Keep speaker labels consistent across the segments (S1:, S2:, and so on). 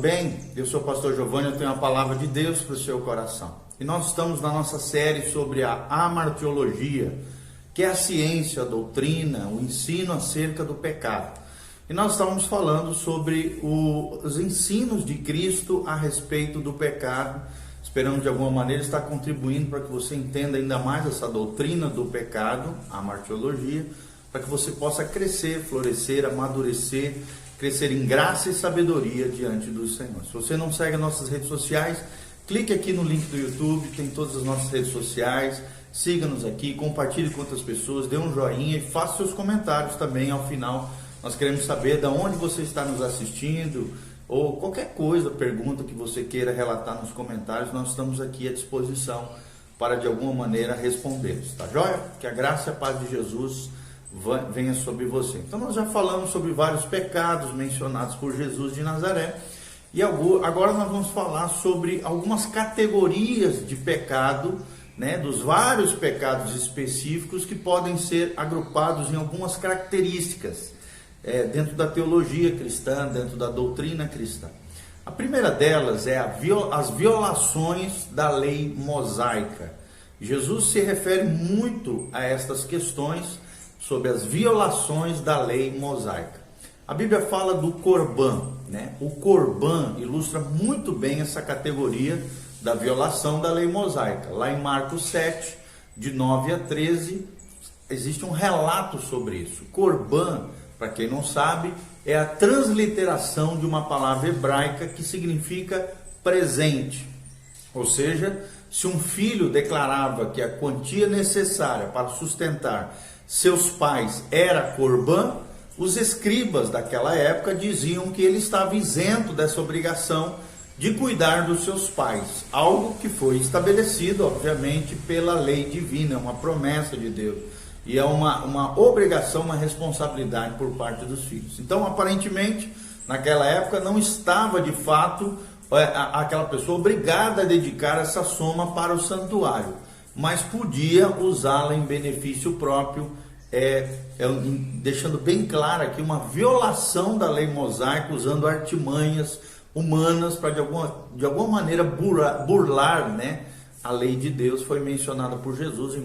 S1: bem? Eu sou o pastor Giovanni, eu tenho a palavra de Deus para o seu coração. E nós estamos na nossa série sobre a amartiologia, que é a ciência, a doutrina, o ensino acerca do pecado. E nós estávamos falando sobre os ensinos de Cristo a respeito do pecado. Esperamos de alguma maneira estar contribuindo para que você entenda ainda mais essa doutrina do pecado, a amartiologia, para que você possa crescer, florescer, amadurecer, crescer em graça e sabedoria diante do Senhor. Se você não segue nossas redes sociais, clique aqui no link do YouTube, tem todas as nossas redes sociais, siga-nos aqui, compartilhe com outras pessoas, dê um joinha e faça seus comentários também ao final. Nós queremos saber de onde você está nos assistindo, ou qualquer coisa, pergunta que você queira relatar nos comentários, nós estamos aqui à disposição para de alguma maneira respondê-los, tá joia? Que a graça e a paz de Jesus venha sobre você. Então nós já falamos sobre vários pecados mencionados por Jesus de Nazaré, e agora nós vamos falar sobre algumas categorias de pecado, né, dos vários pecados específicos que podem ser agrupados em algumas características dentro da teologia cristã, dentro da doutrina cristã. A primeira delas é as violações da lei mosaica. Jesus se refere muito a estas questões sobre as violações da lei mosaica. A Bíblia fala do Corban, né? O Corban ilustra muito bem essa categoria da violação da lei mosaica. Lá em Marcos 7, de 9 a 13, existe um relato sobre isso. Corban, para quem não sabe, é a transliteração de uma palavra hebraica que significa presente. Ou seja, se um filho declarava que a quantia necessária para sustentar seus pais era Corban, os escribas daquela época diziam que ele estava isento dessa obrigação de cuidar dos seus pais, algo que foi estabelecido, obviamente, pela lei divina, é uma promessa de Deus, e é uma obrigação, uma responsabilidade por parte dos filhos. Então, aparentemente, naquela época não estava de fato aquela pessoa obrigada a dedicar essa soma para o santuário, mas podia usá-la em benefício próprio, deixando bem claro aqui uma violação da lei mosaica, usando artimanhas humanas para de alguma maneira burlar, né, a lei de Deus. Foi mencionada por Jesus em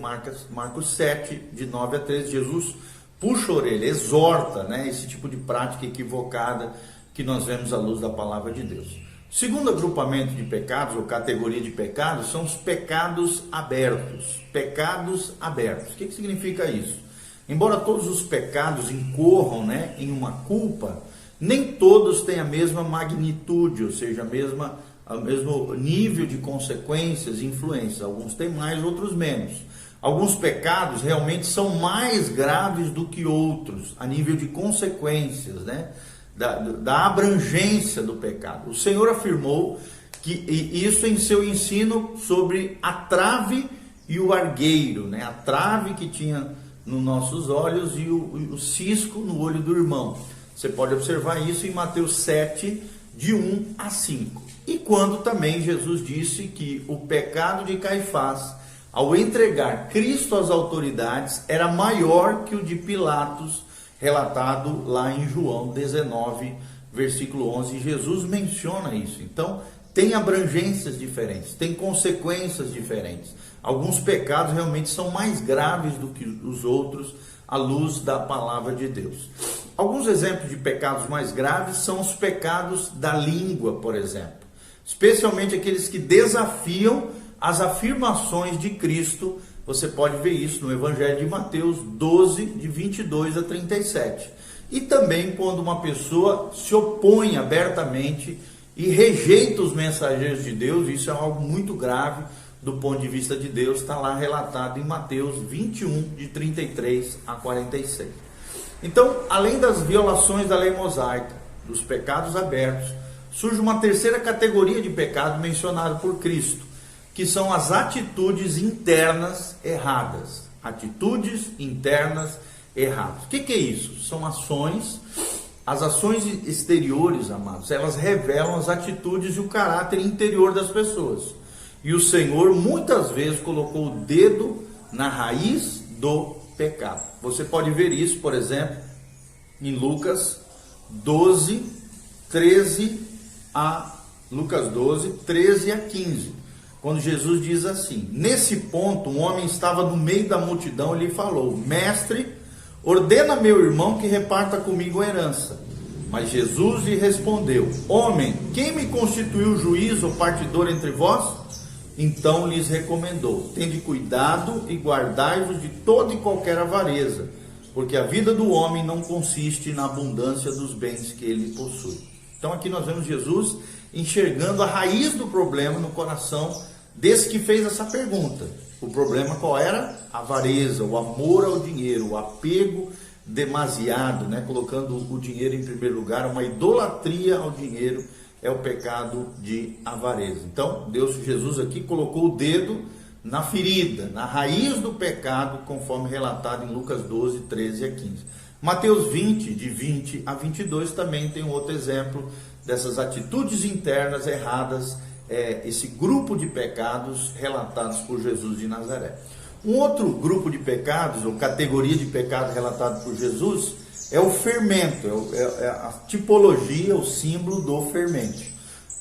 S1: Marcos 7, de 9 a 13. Jesus puxa a orelha, exorta, né, esse tipo de prática equivocada que nós vemos à luz da palavra de Deus. O segundo agrupamento de pecados, ou categoria de pecados, são os pecados abertos. Pecados abertos. O que significa isso? Embora todos os pecados incorram, né, em uma culpa, nem todos têm a mesma magnitude, ou seja, o mesmo nível de consequências e influências. Alguns têm mais, outros menos. Alguns pecados realmente são mais graves do que outros, a nível de consequências, né, da abrangência do pecado. O Senhor afirmou que isso em seu ensino sobre a trave e o argueiro, né, a trave que tinha nos nossos olhos e o cisco no olho do irmão. Você pode observar isso em Mateus 7, de 1 a 5. E quando também Jesus disse que o pecado de Caifás, ao entregar Cristo às autoridades, era maior que o de Pilatos, relatado lá em João 19, versículo 11. Jesus menciona isso. Então, tem abrangências diferentes, tem consequências diferentes. Alguns pecados realmente são mais graves do que os outros, à luz da palavra de Deus. Alguns exemplos de pecados mais graves são os pecados da língua, por exemplo. Especialmente aqueles que desafiam as afirmações de Cristo. Você pode ver isso no Evangelho de Mateus 12, de 22 a 37. E também quando uma pessoa se opõe abertamente e rejeita os mensageiros de Deus, isso é algo muito grave do ponto de vista de Deus, está lá relatado em Mateus 21, de 33 a 46. Então, além das violações da lei mosaica, dos pecados abertos, surge uma terceira categoria de pecado mencionado por Cristo, que são as atitudes internas erradas. Atitudes internas erradas. O que é isso? São ações. As ações exteriores, amados, elas revelam as atitudes e o caráter interior das pessoas. E o Senhor muitas vezes colocou o dedo na raiz do pecado. Você pode ver isso, por exemplo, em Lucas 12, 13 a Lucas 12, 13 a 15, quando Jesus diz assim: nesse ponto, um homem estava no meio da multidão e lhe falou: mestre, ordena meu irmão que reparta comigo a herança. Mas Jesus lhe respondeu: homem, quem me constituiu juiz ou partidor entre vós? Então lhes recomendou: tende cuidado e guardai-vos de toda e qualquer avareza, porque a vida do homem não consiste na abundância dos bens que ele possui. Então aqui nós vemos Jesus enxergando a raiz do problema no coração desse que fez essa pergunta. O problema qual era? A avareza, o amor ao dinheiro, o apego demasiado, né? Colocando o dinheiro em primeiro lugar, uma idolatria ao dinheiro é o pecado de avareza. Então, Jesus aqui colocou o dedo na ferida, na raiz do pecado, conforme relatado em Lucas 12, 13 a 15. Mateus 20, de 20 a 22, também tem um outro exemplo dessas atitudes internas erradas, esse grupo de pecados relatados por Jesus de Nazaré. Um outro grupo de pecados, ou categoria de pecado relatado por Jesus, é o fermento, é a tipologia, o símbolo do fermento.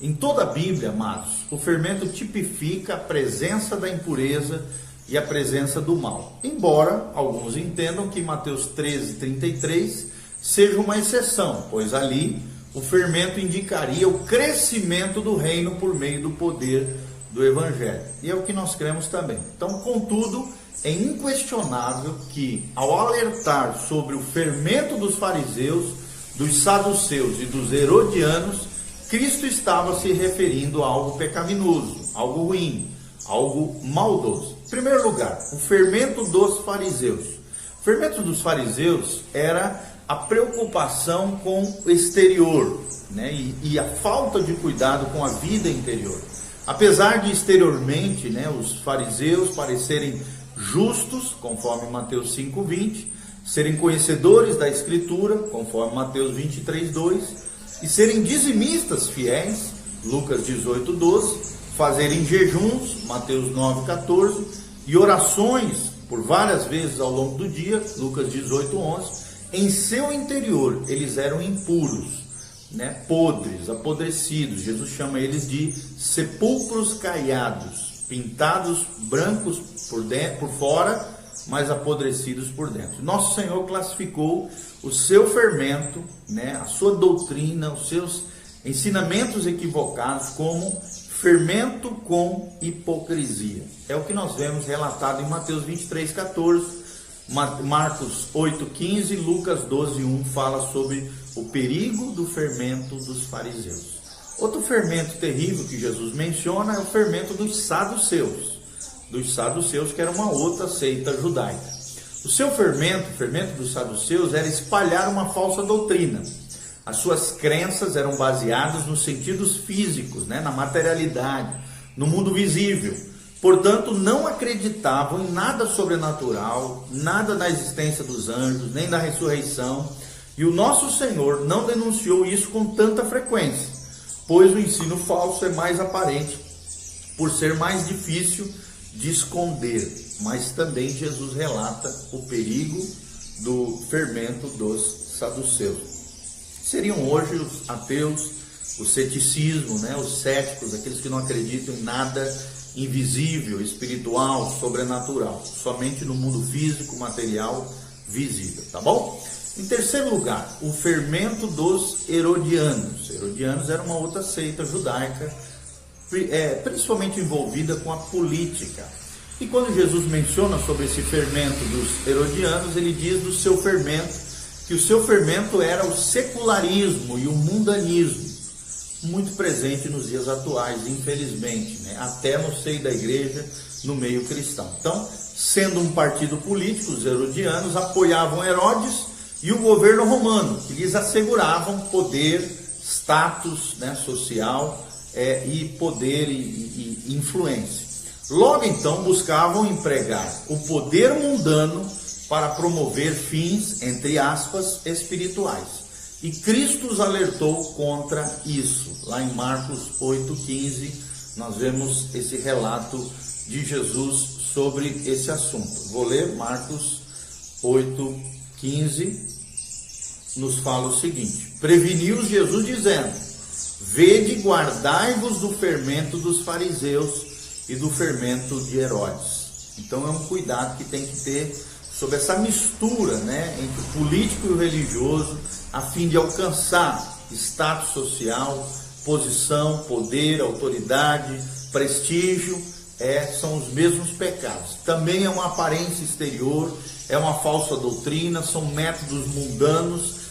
S1: Em toda a Bíblia, amados, o fermento tipifica a presença da impureza e a presença do mal. Embora alguns entendam que Mateus 13, 33 seja uma exceção, pois ali o fermento indicaria o crescimento do reino por meio do poder do Evangelho. E é o que nós cremos também. Então, contudo, é inquestionável que, ao alertar sobre o fermento dos fariseus, dos saduceus e dos herodianos, Cristo estava se referindo a algo pecaminoso, algo ruim, algo maldoso. Em primeiro lugar, o fermento dos fariseus. O fermento dos fariseus era a preocupação com o exterior, né? e a falta de cuidado com a vida interior. Apesar de exteriormente, né, os fariseus parecerem justos, conforme Mateus 5:20, serem conhecedores da Escritura, conforme Mateus 23:2, e serem dizimistas fiéis, Lucas 18:12, fazerem jejuns, Mateus 9:14, e orações por várias vezes ao longo do dia, Lucas 18:11, em seu interior eles eram impuros, né, podres, apodrecidos. Jesus chama eles de sepulcros caiados, pintados brancos por dentro, por fora, mas apodrecidos por dentro. Nosso Senhor classificou o seu fermento, né, a sua doutrina, os seus ensinamentos equivocados como fermento com hipocrisia. É o que nós vemos relatado em Mateus 23:14, Marcos 8:15, Lucas 12:1 fala sobre o perigo do fermento dos fariseus. Outro fermento terrível que Jesus menciona é o fermento dos saduceus. Dos saduceus, que era uma outra seita judaica. O seu fermento, o fermento dos saduceus, era espalhar uma falsa doutrina. As suas crenças eram baseadas nos sentidos físicos, né, na materialidade, no mundo visível. Portanto, não acreditavam em nada sobrenatural, nada na existência dos anjos, nem na ressurreição. E o nosso Senhor não denunciou isso com tanta frequência, pois o ensino falso é mais aparente, por ser mais difícil de esconder. Mas também Jesus relata o perigo do fermento dos saduceus. Seriam hoje os ateus, o ceticismo, né, os céticos, aqueles que não acreditam em nada invisível, espiritual, sobrenatural, somente no mundo físico, material, visível, tá bom? Em terceiro lugar, o fermento dos herodianos. Herodianos era uma outra seita judaica, principalmente envolvida com a política. E quando Jesus menciona sobre esse fermento dos herodianos, ele diz do seu fermento, que o seu fermento era o secularismo e o mundanismo, muito presente nos dias atuais, infelizmente, né? Até no seio da igreja, no meio cristão. Então, sendo um partido político, os herodianos apoiavam Herodes e o governo romano, que lhes asseguravam poder, status, né, social, e poder e influência. Logo então buscavam empregar o poder mundano para promover fins, entre aspas, espirituais. E Cristo os alertou contra isso. Lá em Marcos 8:15, nós vemos esse relato de Jesus sobre esse assunto. Vou ler Marcos 8:15, nos fala o seguinte: preveniu-os Jesus dizendo: Vede e guardai-vos do fermento dos fariseus e do fermento de Herodes. Então é um cuidado que tem que ter sobre essa mistura, né, entre o político e o religioso, a fim de alcançar status social, posição, poder, autoridade, prestígio. São os mesmos pecados. Também é uma aparência exterior, é uma falsa doutrina, são métodos mundanos,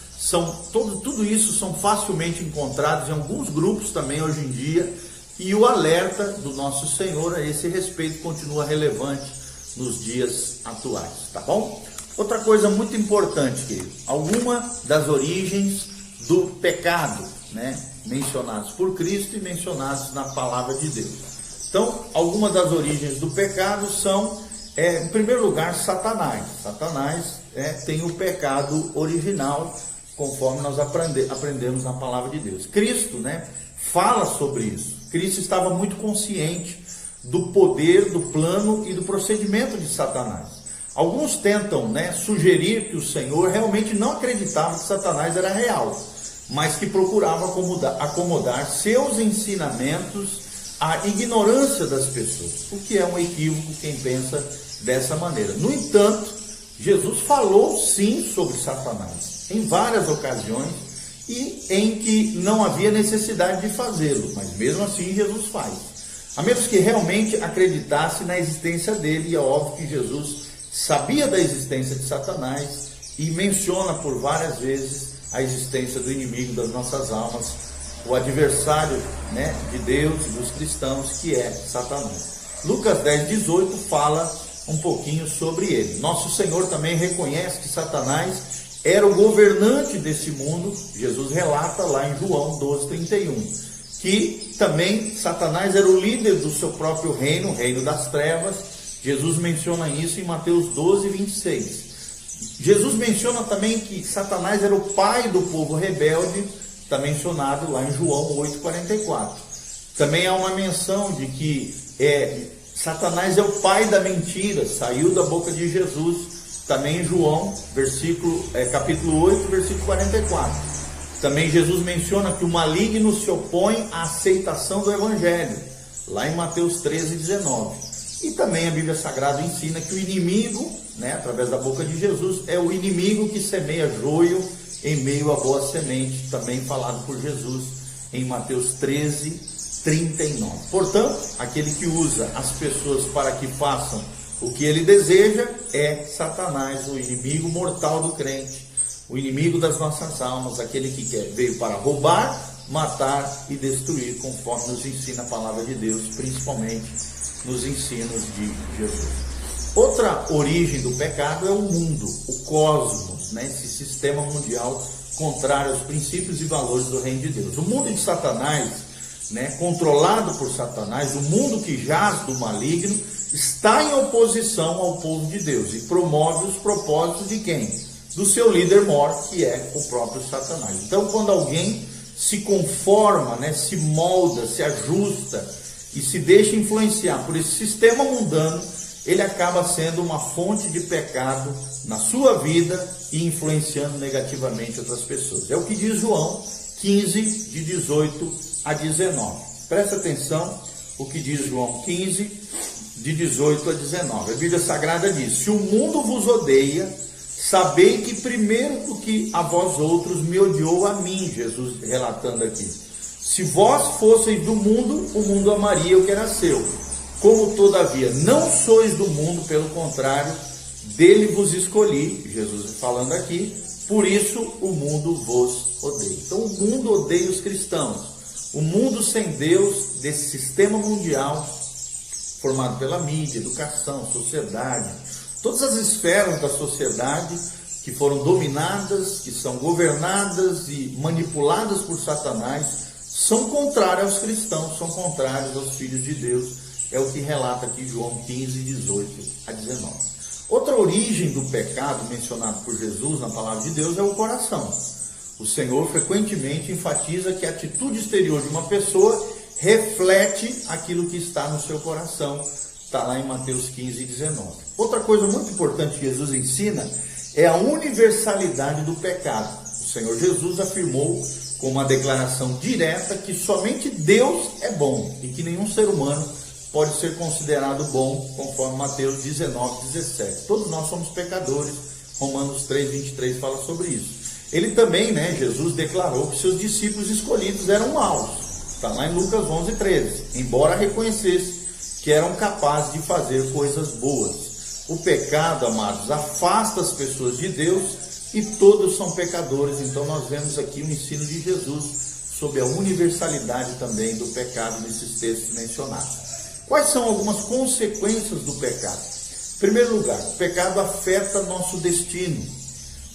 S1: tudo isso são facilmente encontrados em alguns grupos também hoje em dia, e o alerta do nosso Senhor a esse respeito continua relevante nos dias atuais, tá bom? Outra coisa muito importante, querido, alguma das origens do pecado, né, mencionados por Cristo e mencionados na palavra de Deus. Então, algumas das origens do pecado são, em primeiro lugar, Satanás. Satanás tem o pecado original, conforme nós aprendemos na palavra de Deus. Cristo, né, fala sobre isso. Cristo estava muito consciente do poder, do plano e do procedimento de Satanás. Alguns tentam, né, sugerir que o Senhor realmente não acreditava que Satanás era real, mas que procurava acomodar seus ensinamentos à ignorância das pessoas, o que é um equívoco quem pensa dessa maneira. No entanto, Jesus falou sim sobre Satanás em várias ocasiões e em que não havia necessidade de fazê-lo, mas mesmo assim Jesus faz, a menos que realmente acreditasse na existência dele. E é óbvio que Jesus sabia da existência de Satanás e menciona por várias vezes a existência do inimigo das nossas almas, o adversário, né, de Deus e dos cristãos, que é Satanás. Lucas 10:18 fala um pouquinho sobre ele. Nosso Senhor também reconhece que Satanás era o governante desse mundo. Jesus relata lá em João 12:31, que também Satanás era o líder do seu próprio reino, o reino das trevas. Jesus menciona isso em Mateus 12:26. Jesus menciona também que Satanás era o pai do povo rebelde, está mencionado lá em João 8:44. Também há uma menção de que Satanás é o pai da mentira, saiu da boca de Jesus, também em João, capítulo 8, versículo 44. Também Jesus menciona que o maligno se opõe à aceitação do evangelho, lá em Mateus 13:19. E também a Bíblia Sagrada ensina que o inimigo, né, através da boca de Jesus, é o inimigo que semeia joio em meio à boa semente, também falado por Jesus em Mateus 13:39. Portanto, aquele que usa as pessoas para que façam o que ele deseja é Satanás, o inimigo mortal do crente, o inimigo das nossas almas, aquele que veio para roubar, matar e destruir, conforme nos ensina a palavra de Deus, principalmente nos ensinos de Jesus. Outra origem do pecado é o mundo, o cosmos, né? Esse sistema mundial contrário aos princípios e valores do reino de Deus. O mundo de Satanás, né, controlado por Satanás, o mundo que jaz do maligno, está em oposição ao povo de Deus e promove os propósitos de quem? Do seu líder mor, que é o próprio Satanás. Então, quando alguém se conforma, né, se molda, se ajusta e se deixa influenciar por esse sistema mundano, ele acaba sendo uma fonte de pecado na sua vida e influenciando negativamente outras pessoas. É o que diz João 15:18-19. Presta atenção o que diz João 15:18-19. A Bíblia Sagrada diz: se o mundo vos odeia, sabei que primeiro do que a vós outros me odiou a mim. Jesus relatando aqui: se vós fosseis do mundo, o mundo amaria o que era seu. Como todavia não sois do mundo, pelo contrário, dele vos escolhi, Jesus falando aqui, por isso o mundo vos odeia. Então o mundo odeia os cristãos. O mundo sem Deus, desse sistema mundial, formado pela mídia, educação, sociedade, todas as esferas da sociedade que foram dominadas, que são governadas e manipuladas por Satanás, são contrárias aos cristãos, são contrárias aos filhos de Deus. É o que relata aqui João 15:18-19. Outra origem do pecado mencionado por Jesus na palavra de Deus é o coração. O Senhor frequentemente enfatiza que a atitude exterior de uma pessoa reflete aquilo que está no seu coração. Está lá em Mateus 15:19. Outra coisa muito importante que Jesus ensina é a universalidade do pecado. O Senhor Jesus afirmou como uma declaração direta que somente Deus é bom e que nenhum ser humano pode ser considerado bom, conforme Mateus 19:17. Todos nós somos pecadores, Romanos 3:23 fala sobre isso. Ele também, Jesus declarou que seus discípulos escolhidos eram maus, está lá em Lucas 11:13, embora reconhecesse que eram capazes de fazer coisas boas. O pecado, amados, afasta as pessoas de Deus e todos são pecadores. Então nós vemos aqui o ensino de Jesus sobre a universalidade também do pecado nesses textos mencionados. Quais são algumas consequências do pecado? Em primeiro lugar, o pecado afeta nosso destino.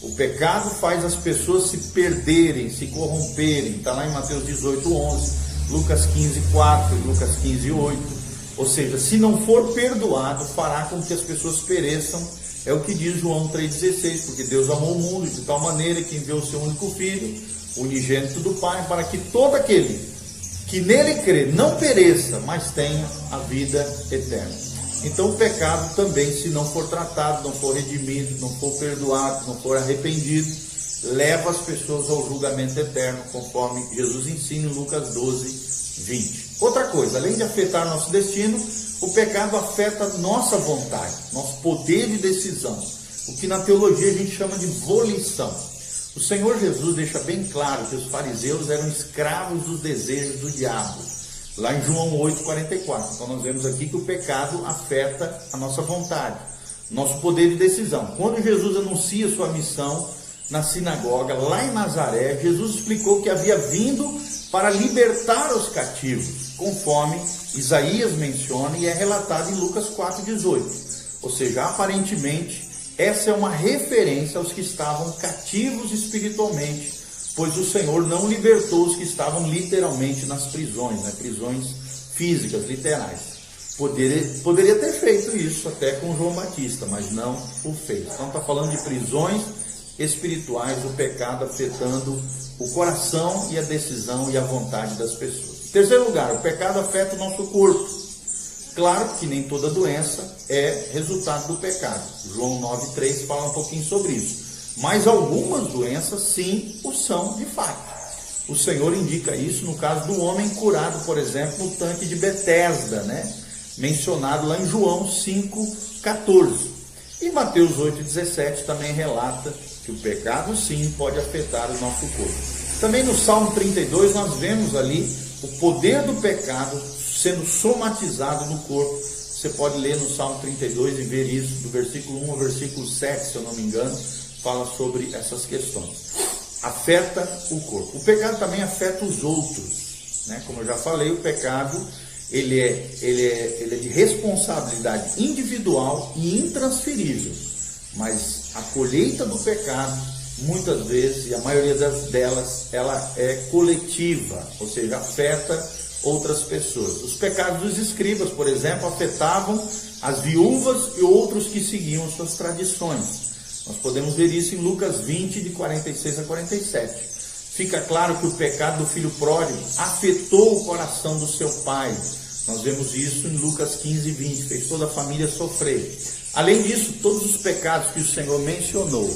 S1: O pecado faz as pessoas se perderem, se corromperem. Está lá em Mateus 18:11, Lucas 15:4, Lucas 15:8. Ou seja, se não for perdoado, fará com que as pessoas pereçam. É o que diz João 3,16, porque Deus amou o mundo de tal maneira que enviou o seu único Filho, unigênito do Pai, para que todo aquele que nele crê não pereça, mas tenha a vida eterna. Então o pecado também, se não for tratado, não for redimido, não for perdoado, não for arrependido, leva as pessoas ao julgamento eterno, conforme Jesus ensina em Lucas 12:20. Outra coisa, além de afetar nosso destino, o pecado afeta nossa vontade, nosso poder de decisão, o que na teologia a gente chama de volição. O Senhor Jesus deixa bem claro que os fariseus eram escravos dos desejos do diabo, lá em João 8:44. Então nós vemos aqui que o pecado afeta a nossa vontade, nosso poder de decisão. Quando Jesus anuncia sua missão na sinagoga, lá em Nazaré, Jesus explicou que havia vindo para libertar os cativos, conforme Isaías menciona e é relatado em Lucas 4:18. Ou seja, aparentemente, essa é uma referência aos que estavam cativos espiritualmente, pois o Senhor não libertou os que estavam literalmente nas prisões, prisões físicas, literais. Poderia ter feito isso até com João Batista, mas não o fez. Então está falando de prisões espirituais, o pecado afetando o coração e a decisão e a vontade das pessoas. Em terceiro lugar, o pecado afeta o nosso corpo. Claro que nem toda doença é resultado do pecado. João 9:3 fala um pouquinho sobre isso. Mas algumas doenças sim o são de fato. O Senhor indica isso no caso do homem curado, por exemplo, no tanque de Betesda, mencionado lá em João 5:14. E Mateus 8:17 também relata que o pecado sim pode afetar o nosso corpo. Também no Salmo 32 nós vemos ali o poder do pecado sendo somatizado no corpo. Você pode ler no Salmo 32 e ver isso, do versículo 1 ao versículo 7, se eu não me engano, fala sobre essas questões. Afeta o corpo. O pecado também afeta os outros, Como eu já falei, o pecado ele é de responsabilidade individual e intransferível, mas a colheita do pecado, muitas vezes, e a maioria delas, ela é coletiva, ou seja, afeta outras pessoas. Os pecados dos escribas, por exemplo, afetavam as viúvas e outros que seguiam suas tradições. Nós podemos ver isso em Lucas 20, de 46 a 47. Fica claro que o pecado do filho pródigo afetou o coração do seu pai. Nós vemos isso em Lucas 15:20, fez toda a família sofrer. Além disso, todos os pecados que o Senhor mencionou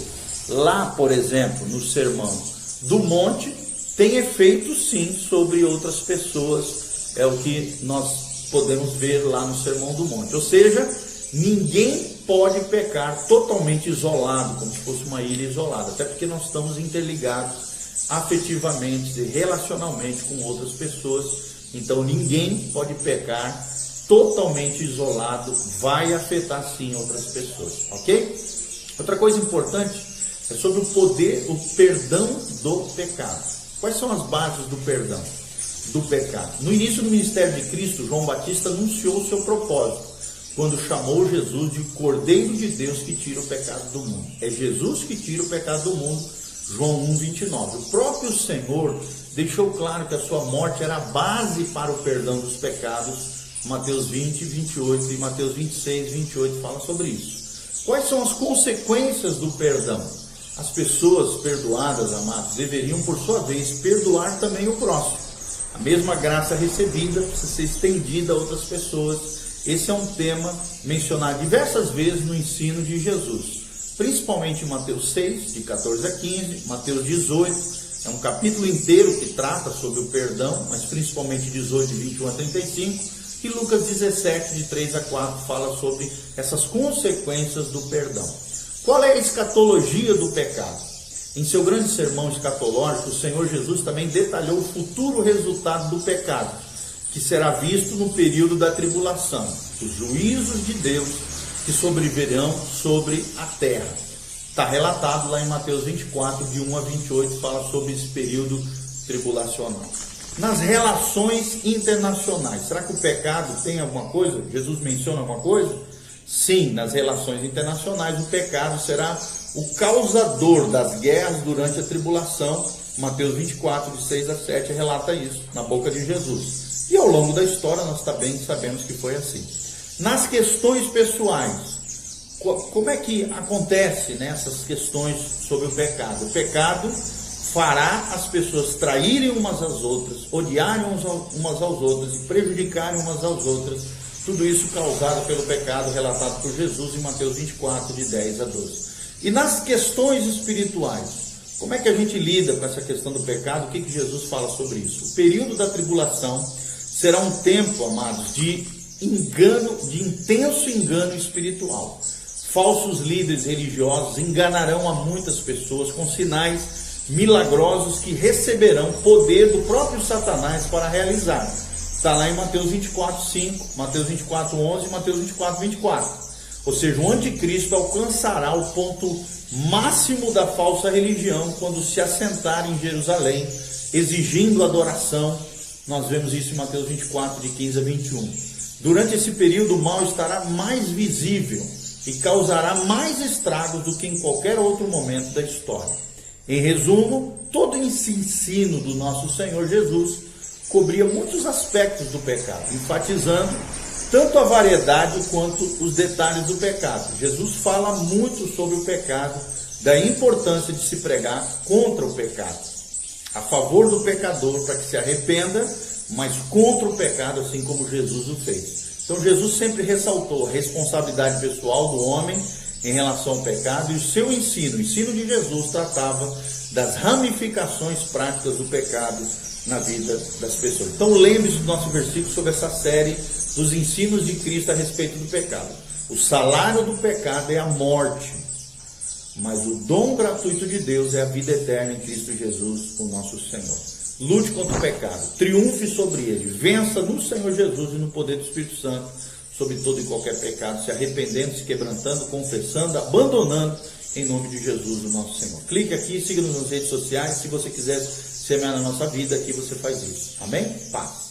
S1: lá, por exemplo, no Sermão do Monte, tem efeito sim sobre outras pessoas, é o que nós podemos ver lá no Sermão do Monte. Ou seja, ninguém pode pecar totalmente isolado, como se fosse uma ilha isolada, até porque nós estamos interligados afetivamente e relacionalmente com outras pessoas. Então ninguém pode pecar totalmente isolado, vai afetar sim outras pessoas, ok? Outra coisa importante é sobre o poder, o perdão do pecado. Quais são as bases do perdão do pecado? No início do ministério de Cristo, João Batista anunciou o seu propósito, quando chamou Jesus de Cordeiro de Deus que tira o pecado do mundo. É Jesus que tira o pecado do mundo, João 1:29. O próprio Senhor deixou claro que a sua morte era a base para o perdão dos pecados. Mateus 20:28 e Mateus 26:28 fala sobre isso. Quais são as consequências do perdão? As pessoas perdoadas, amados, deveriam, por sua vez, perdoar também o próximo. A mesma graça recebida precisa ser estendida a outras pessoas. Esse é um tema mencionado diversas vezes no ensino de Jesus, principalmente em Mateus 6, de 14 a 15, Mateus 18, É um capítulo inteiro que trata sobre o perdão, mas principalmente 18, de 21 a 35, e Lucas 17, de 3 a 4, fala sobre essas consequências do perdão. Qual é a escatologia do pecado? Em seu grande sermão escatológico, o Senhor Jesus também detalhou o futuro resultado do pecado, que será visto no período da tribulação, os juízos de Deus que sobrevirão sobre a terra. Está relatado lá em Mateus 24, de 1 a 28, fala sobre esse período tribulacional. Nas relações internacionais, será que o pecado tem alguma coisa? Jesus menciona alguma coisa? Sim, nas relações internacionais o pecado será o causador das guerras durante a tribulação. Mateus 24, de 6 a 7, relata isso na boca de Jesus. E ao longo da história nós também sabemos que foi assim. Nas questões pessoais, como é que acontece nessas questões sobre o pecado? O pecado fará as pessoas traírem umas às outras, odiarem umas às outras e prejudicarem umas às outras. Tudo isso causado pelo pecado relatado por Jesus em Mateus 24, de 10 a 12. E nas questões espirituais, como é que a gente lida com essa questão do pecado? O que Jesus fala sobre isso? O período da tribulação será um tempo, amados, de engano, de intenso engano espiritual. Falsos líderes religiosos enganarão a muitas pessoas com sinais milagrosos que receberão poder do próprio Satanás para realizar. Está lá em Mateus 24, 5, Mateus 24, 11 e Mateus 24, 24. Ou seja, o anticristo alcançará o ponto máximo da falsa religião quando se assentar em Jerusalém, exigindo adoração. Nós vemos isso em Mateus 24, de 15 a 21. Durante esse período, o mal estará mais visível e causará mais estragos do que em qualquer outro momento da história. Em resumo, todo esse ensino do nosso Senhor Jesus cobria muitos aspectos do pecado, enfatizando tanto a variedade quanto os detalhes do pecado. Jesus fala muito sobre o pecado, da importância de se pregar contra o pecado, a favor do pecador para que se arrependa, mas contra o pecado, assim como Jesus o fez. Então Jesus sempre ressaltou a responsabilidade pessoal do homem em relação ao pecado, e o seu ensino, o ensino de Jesus, tratava das ramificações práticas do pecado na vida das pessoas. Então lembre-se do nosso versículo sobre essa série dos ensinos de Cristo a respeito do pecado. O salário do pecado é a morte, mas o dom gratuito de Deus é a vida eterna em Cristo Jesus, o nosso Senhor. Lute contra o pecado, triunfe sobre ele, vença no Senhor Jesus e no poder do Espírito Santo sobre todo e qualquer pecado, se arrependendo, se quebrantando, confessando, abandonando, em nome de Jesus, o nosso Senhor. Clique aqui, siga-nos nas redes sociais. Se você quiser semear na nossa vida, aqui você faz isso. Amém? Paz.